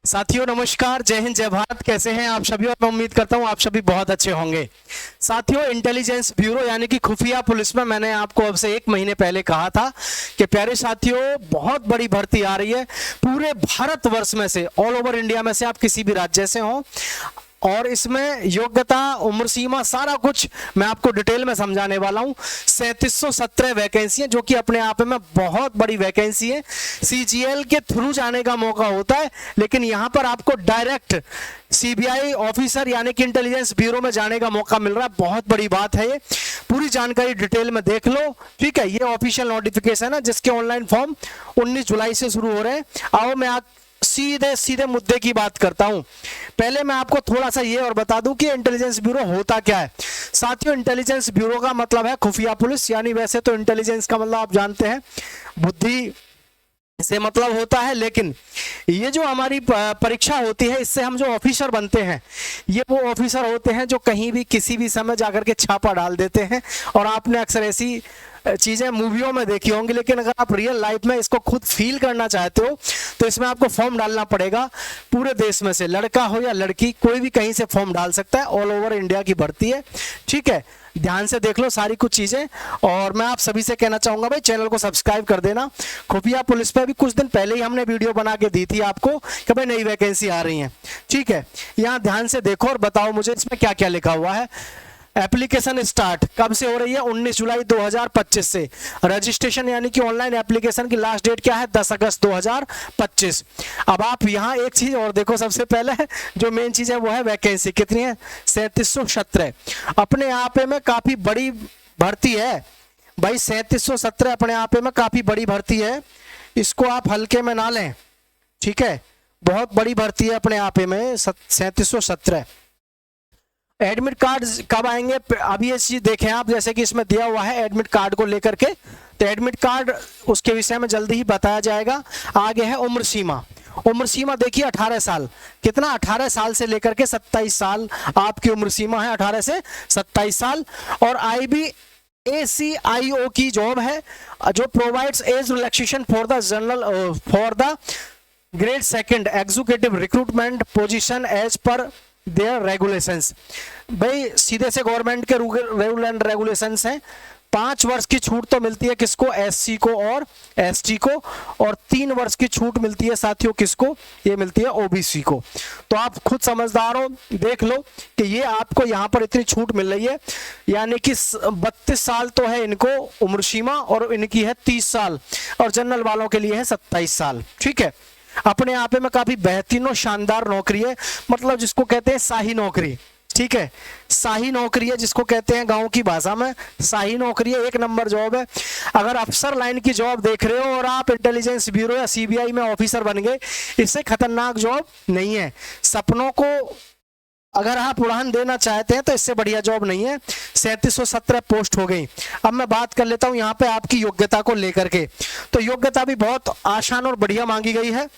साथियों नमस्कार, जय हिंद जय भारत। कैसे हैं आप सभी? और मैं उम्मीद करता हूं आप सभी बहुत अच्छे होंगे। साथियों, इंटेलिजेंस ब्यूरो यानी कि खुफिया पुलिस में मैंने आपको अब से 1 महीने पहले कहा था कि प्यारे साथियों, बहुत बड़ी भर्ती आ रही है। पूरे भारतवर्ष में से, ऑल ओवर इंडिया में से, आप किसी भी राज्य से हो, और इसमें योग्यता, उम्र सीमा, सारा कुछ मैं आपको डिटेल में समझाने वाला हूं। 3717 वैकेंसी है, जो कि अपने आप में बहुत बड़ी वैकेंसी है। सीजीएल के थ्रू जाने का मौका होता है, लेकिन यहां पर आपको डायरेक्ट सीबीआई ऑफिसर यानी कि इंटेलिजेंस ब्यूरो में जाने का मौका मिल रहा है। बहुत बड़ी बात है ये। पूरी जानकारी डिटेल में देख लो, ठीक है। ये ऑफिशियल नोटिफिकेशन है जिसके ऑनलाइन फॉर्म 19 जुलाई से शुरू हो रहे हैं। आओ मैं सीधे सीधे मुद्दे की बात करता हूं। पहले मैं आपको थोड़ा सा ये और बता दूं कि इंटेलिजेंस ब्यूरो होता क्या है। साथियों, इंटेलिजेंस ब्यूरो का मतलब है खुफिया पुलिस, यानी वैसे तो इंटेलिजेंस का मतलब आप जानते हैं बुद्धि से मतलब होता है, लेकिन ये जो हमारी परीक्षा होती है, इससे हम जो ऑफिसर बनते हैं, ये वो ऑफिसर होते हैं जो कहीं भी किसी भी समय जाकर के छापा डाल देते हैं। और आपने अक्सर ऐसी चीजें मूवियों में देखी होंगी, लेकिन अगर आप रियल लाइफ में इसको खुद फील करना चाहते हो तो इसमें आपको फॉर्म डालना पड़ेगा। पूरे देश में से, लड़का हो या लड़की, कोई भी कहीं से फॉर्म डाल सकता है। ऑल ओवर इंडिया की भर्ती है, ठीक है। ध्यान से देख लो सारी कुछ चीजें। और मैं आप सभी से कहना चाहूंगा, भाई चैनल को सब्सक्राइब कर देना। खुफिया पुलिस पे भी कुछ दिन पहले ही हमने वीडियो बना के दी थी आपको कि भाई नई वैकेंसी आ रही है, ठीक है। यहाँ ध्यान से देखो और बताओ मुझे इसमें क्या क्या लिखा हुआ है। एप्लीकेशन स्टार्ट कब से हो रही है? 19 जुलाई 2025 से। रजिस्ट्रेशन यानी कि ऑनलाइन एप्लीकेशन की लास्ट डेट क्या है? 10 अगस्त 2025। अब आप यहाँ एक चीज और देखो, सबसे पहले जो मेन चीज है वो है वैकेंसी कितनी है? 3717। अपने आप में काफी बड़ी भर्ती है भाई। 3717 अपने आप में काफी बड़ी भर्ती है, इसको आप हल्के में ना लें, ठीक है। बहुत बड़ी भर्ती है अपने आप में 3717। एडमिट कार्ड कब आएंगे? अभी ये चीज देखें आप, जैसे कि इसमें दिया हुआ है एडमिट कार्ड को लेकर के, तो एडमिट कार्ड उसके विषय में जल्दी ही बताया जाएगा। आगे है उम्र सीमा। उम्र सीमा देखिए 18 साल। कितना? 18 साल से लेकर के 27 साल आपकी उम्र सीमा है, 18 से 27 साल। और ACIO की जॉब है जो provides age relaxation for the general for the grade 2 executive recruitment position as per their regulations. भाई सीधे से गवर्नमेंट के रूल एंड रेगुलेशंस हैं। 5 वर्ष की छूट तो मिलती है किसको? SC को और ST को। और 3 वर्ष की छूट मिलती है साथियों किसको? ये मिलती है OBC को। तो आप खुद समझदार हो, देख लो कि ये आपको यहाँ पर इतनी छूट मिल रही है। यानी कि 32 साल तो है इनको उम्र सीमा, और इनकी है 30 साल, और जनरल वालों के लिए है 27 साल, ठीक है। अपने आप में काफी बेहतरीन और शानदार नौकरी है, मतलब जिसको कहते हैं शाही नौकरी, ठीक है। शाही नौकरी है जिसको कहते हैं गांव की भाषा में, शाही नौकरी है। 1 नंबर जॉब है। अगर अफसर लाइन की जॉब देख रहे हो और आप इंटेलिजेंस ब्यूरो या CBI में ऑफिसर बन गए, इससे खतरनाक जॉब नहीं है। सपनों को अगर आप उड़ान देना चाहते हैं तो इससे बढ़िया जॉब नहीं है। 3717 पोस्ट हो गई। अब मैं बात कर लेता हूं यहाँ पे आपकी योग्यता को लेकर के। तो योग्यता भी बहुत आसान और बढ़िया मांगी गई है।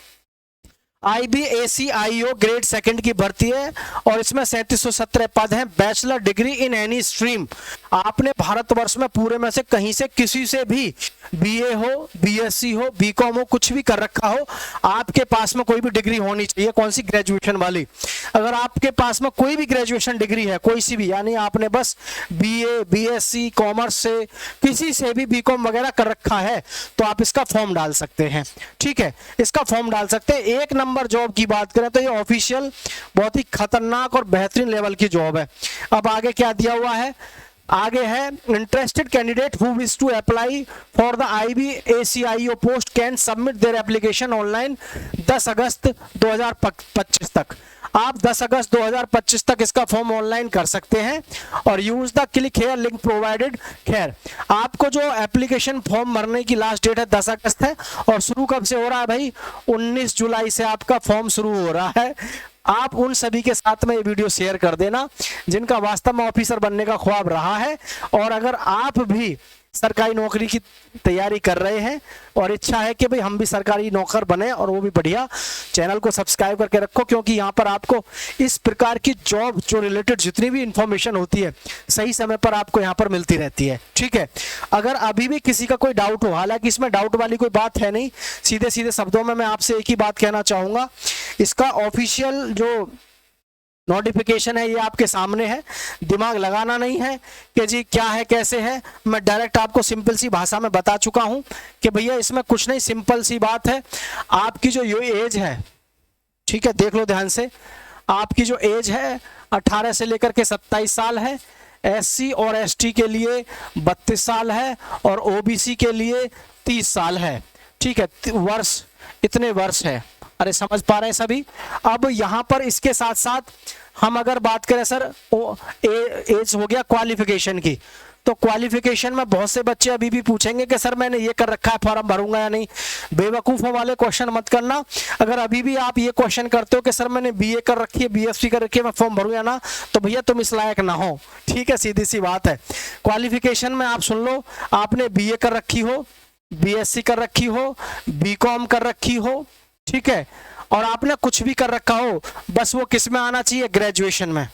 IBACIO ग्रेड 2 की भर्ती है, और इसमें 3717 पद हैं। Bachelor degree in any stream. आपने भारतवर्ष में पूरे में से कहीं से, किसी से भी BA हो, BSc हो, BCom हो, कुछ भी कर रखा हो, आपके पास में कोई भी डिग्री होनी चाहिए। कौन सी? ग्रेजुएशन वाली। अगर आपके पास में कोई भी ग्रेजुएशन डिग्री है, कोई सी भी, यानी आपने बस BA, BSc कॉमर्स से, किसी से भी BCom वगैरह कर रखा है, तो आप इसका फॉर्म डाल सकते हैं, ठीक है। इसका फॉर्म डाल सकते हैं। 1 नंबर जॉब की बात करें तो ये ऑफिशियल बहुत ही खतरनाक और बेहतरीन लेवल की जॉब है। अब आगे क्या दिया हुआ है? आगे है interested candidate who wish to apply for the IBACIO post can submit their application online 10 अगस्त 2025 तक। आप 10 अगस्त 2025 तक इसका फॉर्म ऑनलाइन कर सकते हैं, और use the click here link provided. खैर, आपको जो एप्लीकेशन फॉर्म भरने की लास्ट डेट है 10 अगस्त है, और शुरू कब से हो रहा है भाई? 19 जुलाई से आपका फॉर्म शुरू हो रहा है। आप उन सभी के साथ में ये वीडियो शेयर कर देना जिनका वास्तव में ऑफिसर बनने का ख्वाब रहा है, और अगर आप भी सरकारी नौकरी की तैयारी कर रहे हैं और इच्छा है कि भाई हम भी सरकारी नौकर बने और वो भी बढ़िया, चैनल को सब्सक्राइब करके रखो, क्योंकि यहाँ पर आपको इस प्रकार की जॉब जो रिलेटेड जितनी भी इंफॉर्मेशन होती है सही समय पर आपको यहाँ पर मिलती रहती है। ठीक है, अगर अभी भी किसी का कोई डाउट हो, हालांकि इसमें डाउट वाली कोई बात है नहीं, सीधे सीधे शब्दों में मैं आपसे एक ही बात कहना चाहूंगा इसका ऑफिशियल जो नोटिफिकेशन है ये आपके सामने है, दिमाग लगाना नहीं है कि जी क्या है कैसे है। मैं डायरेक्ट आपको सिंपल सी भाषा में बता चुका हूं कि भैया इसमें कुछ नहीं, सिंपल सी बात है। आपकी जो ये एज है, ठीक है, देख लो ध्यान से, आपकी जो एज है 18 से लेकर के 27 साल है, एससी और एसटी के लिए 32 साल है और ओबीसी के लिए 30 साल है, ठीक है, वर्ष, इतने वर्ष है। अरे समझ पा रहे हैं सभी। अब यहां पर इसके साथ साथ हम अगर बात करें सर एज हो गया क्वालिफिकेशन की, तो क्वालिफिकेशन में बहुत से बच्चे अभी भी पूछेंगे कि सर मैंने ये कर रखा है, फॉर्म भरूंगा या नहीं। बेवकूफ़ों वाले क्वेश्चन मत करना। अगर अभी भी आप ये क्वेश्चन करते हो कि सर मैंने बीए कर रखी है, बीएससी कर रखी है, मैं फॉर्म भरूं या ना, तो भैया तुम इस लायक ना हो, ठीक है, सीधी सी बात है। क्वालिफिकेशन में आप सुन लो, आपने बीए कर रखी हो, बीएससी कर रखी हो, बीकॉम कर रखी हो, ठीक है, और आपने कुछ भी कर रखा हो, बस वो किस में आना चाहिए, ग्रेजुएशन में।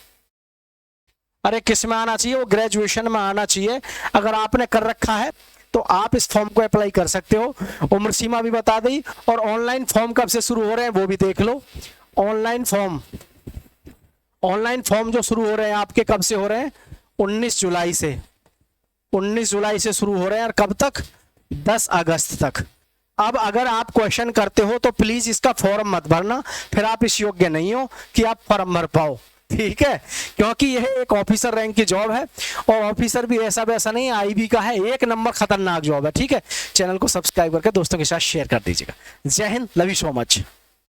अरे किस में आना चाहिए, वो ग्रेजुएशन में आना चाहिए। अगर आपने कर रखा है तो आप इस फॉर्म को अप्लाई कर सकते हो। उम्र सीमा भी बता दी, और ऑनलाइन फॉर्म कब से शुरू हो रहे हैं वो भी देख लो। ऑनलाइन फॉर्म जो शुरू हो रहे हैं आपके कब से हो रहे हैं, 19 जुलाई से। 19 जुलाई से शुरू हो रहे हैं और कब तक, 10 अगस्त तक। अब अगर आप क्वेश्चन करते हो तो प्लीज इसका फॉर्म मत भरना, फिर आप इस योग्य नहीं हो कि आप फॉर्म भर पाओ, ठीक है, क्योंकि यह एक ऑफिसर रैंक की जॉब है, और ऑफिसर भी ऐसा वैसा नहीं, आईबी का है, एक नंबर खतरनाक जॉब है, ठीक है। चैनल को सब्सक्राइब करके दोस्तों के साथ शेयर कर दीजिएगा। जय Hind, love you so much.